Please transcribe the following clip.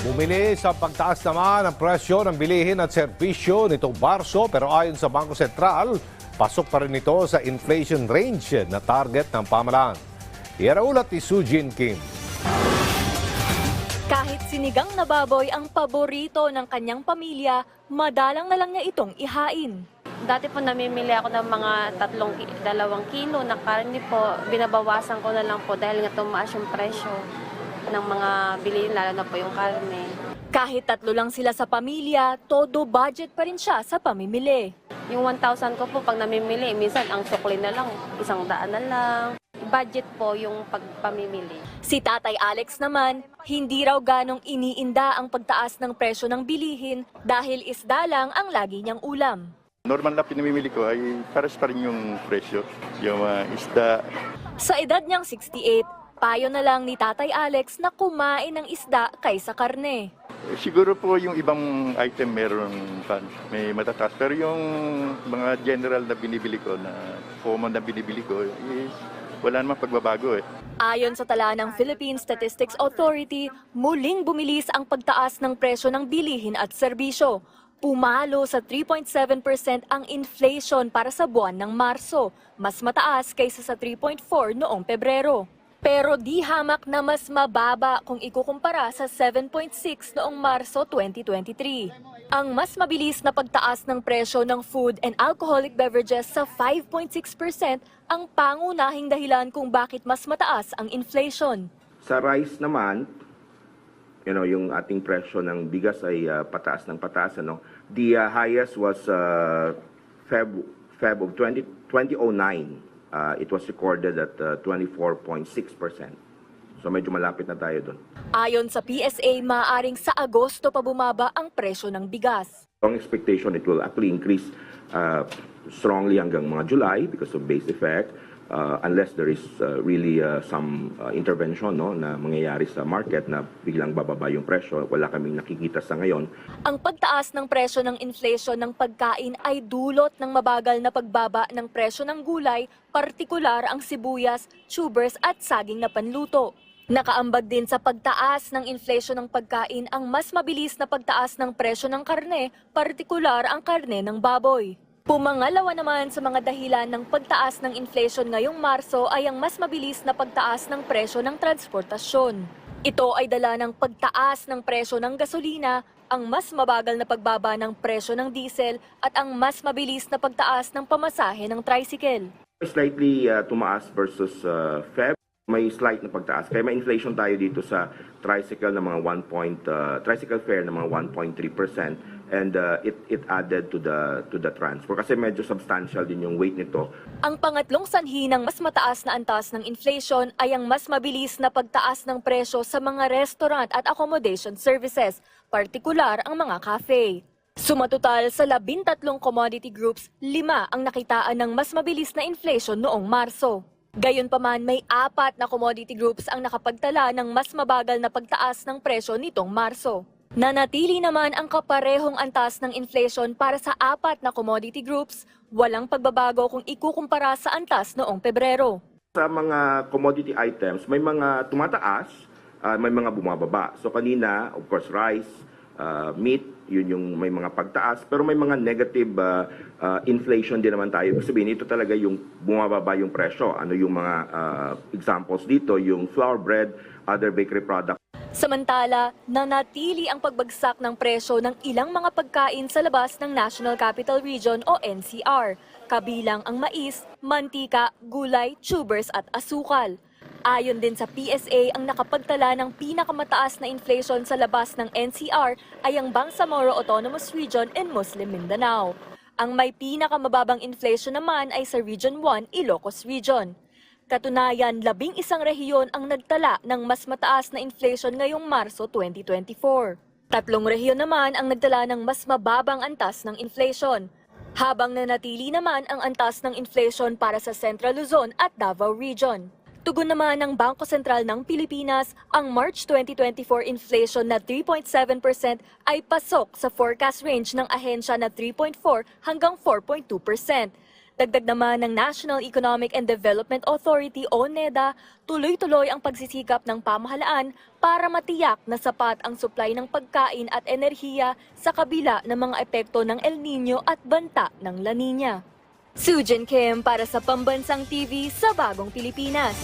Bumilis ang pagtaas naman ng presyo ng bilihin at serbisyo nitong Marso pero ayon sa Bangko Sentral, pasok pa rin ito sa inflation range na target ng pamahalaan. Iaraulat ni Sujin Kim. Kahit sinigang na baboy ang paborito ng kanyang pamilya, madalang na lang niya itong ihain. Dati po namimili ako ng mga 2 kilo na karne po. Binabawasan ko na lang po dahil nga tumaas yung presyo ng mga bilihin, lalo na po yung karne. Kahit 3 lang sila sa pamilya, todo budget pa rin siya sa pamimili. Yung 1,000 ko po pag namimili, minsan ang sukli na lang, 100 na lang. Budget po yung pagpamimili. Si Tatay Alex naman, hindi raw ganong iniinda ang pagtaas ng presyo ng bilihin dahil isda lang ang lagi niyang ulam. Normal na pinamimili ko ay pares pa rin yung presyo, yung isda. Sa edad niyang 68, payo na lang ni Tatay Alex na kumain ng isda kaysa karne. Siguro po yung ibang item may matataas. Pero yung mga general na binibili ko, na common na binibili ko, is wala namang pagbabago eh. Ayon sa tala ng Philippine Statistics Authority, muling bumilis ang pagtaas ng presyo ng bilihin at serbisyo. Pumalo sa 3.7% ang inflation para sa buwan ng Marso, mas mataas kaysa sa 3.4 noong Pebrero. Pero di hamak na mas mababa kung ikukumpara sa 7.6 noong Marso 2023. Ang mas mabilis na pagtaas ng presyo ng food and alcoholic beverages sa 5.6% ang pangunahing dahilan kung bakit mas mataas ang inflation. Sa rice naman, yung ating presyo ng bigas ay pataas ng pataas. The highest was Feb of 2009. It was recorded at 24.6%. So medyo malapit na tayo doon. Ayon sa PSA, maaaring sa Agosto pa bumaba ang presyo ng bigas. Ang expectation, it will actually increase strongly hanggang mga July because of base effect. Unless there is really some intervention na mangyayari sa market na biglang bababa yung presyo, wala kaming nakikita sa ngayon. Ang pagtaas ng presyo ng inflation ng pagkain ay dulot ng mabagal na pagbaba ng presyo ng gulay, partikular ang sibuyas, tubers at saging na panluto. Nakaambag din sa pagtaas ng inflation ng pagkain ang mas mabilis na pagtaas ng presyo ng karne, partikular ang karne ng baboy. Pumangalawa naman sa mga dahilan ng pagtaas ng inflation ngayong Marso ay ang mas mabilis na pagtaas ng presyo ng transportasyon. Ito ay dala ng pagtaas ng presyo ng gasolina, ang mas mabagal na pagbaba ng presyo ng diesel at ang mas mabilis na pagtaas ng pamasahe ng tricycle. Slightly tumaas versus Feb. May slight na pagtaas. Kaya may inflation tayo dito sa tricycle na mga tricycle fare na mga 1.3%, and it added to the transport kasi medyo substantial din yung weight nito. Ang pangatlong sanhi ng mas mataas na antas ng inflation ay ang mas mabilis na pagtaas ng presyo sa mga restaurant at accommodation services, partikular ang mga cafe. Sumatotal sa 13 commodity groups, 5 ang nakitaan ng mas mabilis na inflation noong Marso. Gayunpaman, may 4 na commodity groups ang nakapagtala ng mas mabagal na pagtaas ng presyo nitong Marso. Nanatili naman ang kaparehong antas ng inflation para sa 4 na commodity groups, walang pagbabago kung ikukumpara sa antas noong Pebrero. Sa mga commodity items, may mga tumataas, may mga bumababa. So kanina, of course, rice, meat, yun yung may mga pagtaas, pero may mga negative inflation din naman tayo. Ibig sabihin, ito talaga yung bumababa yung presyo. Ano yung mga examples dito? Yung flour bread, other bakery products. Samantala, nanatili ang pagbagsak ng presyo ng ilang mga pagkain sa labas ng National Capital Region o NCR, kabilang ang mais, mantika, gulay, tubers at asukal. Ayon din sa PSA, ang nakapagtala ng pinakamataas na inflation sa labas ng NCR ay ang Bangsamoro Autonomous Region in Muslim Mindanao. Ang may pinakamababang inflation naman ay sa Region 1, Ilocos Region. Katunayan, 11 rehiyon ang nagtala ng mas mataas na inflation ngayong Marso 2024. 3 rehiyon naman ang nagtala ng mas mababang antas ng inflation. Habang nanatili naman ang antas ng inflation para sa Central Luzon at Davao Region. Tugon naman ng Bangko Sentral ng Pilipinas, ang March 2024 inflation na 3.7% ay pasok sa forecast range ng ahensya na 3.4 hanggang 4.2%. Dagdag naman ng National Economic and Development Authority o NEDA, tuloy-tuloy ang pagsisikap ng pamahalaan para matiyak na sapat ang supply ng pagkain at enerhiya sa kabila ng mga epekto ng El Nino at banta ng La Nina. Sujin Kim para sa Pambansang TV sa Bagong Pilipinas.